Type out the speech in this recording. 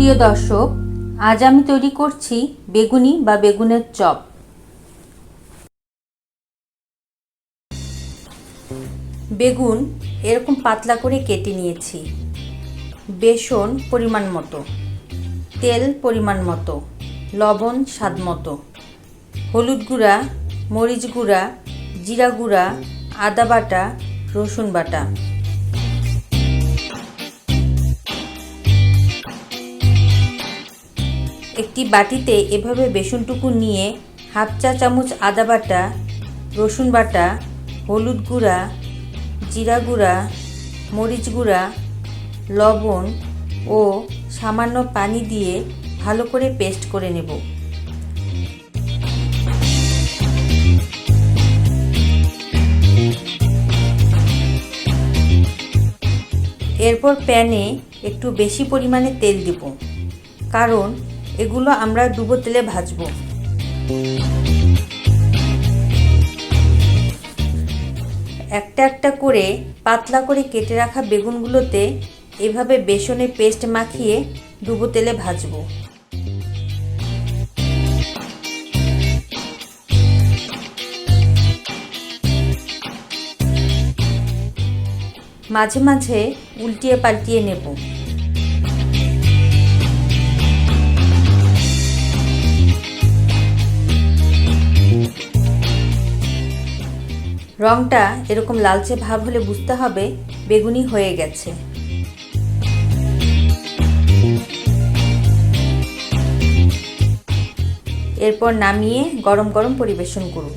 প্রিয় দর্শক, আজ আমি তৈরি করছি বেগুনি বা বেগুনের চপ। বেগুন এরকম পাতলা করে কেটে নিয়েছি। বেসন পরিমাণ মতো, তেল পরিমাণ মতো, লবণ স্বাদ মতো, হলুদ গুঁড়া, মরিচ গুঁড়া, জিরা গুঁড়া, আদা বাটা, রসুন বাটা। একটি বাটিতে এভাবে বেসনটুকু নিয়ে হাফ চা চামচ আদা বাটা, রসুন বাটা, হলুদ গুঁড়া, জিরা গুঁড়া, মরিচ গুঁড়া, লবণ ও সামান্য পানি দিয়ে ভালো করে পেস্ট করে নেব। এরপর প্যানে একটু বেশি পরিমাণে তেল দেব, কারণ এগুলো আমরা ডুবো তেলে ভাজবো। একটা একটা করে পাতলা করে কেটে রাখা বেগুনগুলোতে এভাবে বেসনের পেস্ট মাখিয়ে ডুবো তেলে ভাজবো। মাঝে মাঝে উল্টিয়ে পাল্টিয়ে নেব। রংটা এরকম লালচে ভাব হলে বুঝতে হবে বেগুনি হয়ে গেছে। এরপর নামিয়ে গরম গরম পরিবেশন করুন।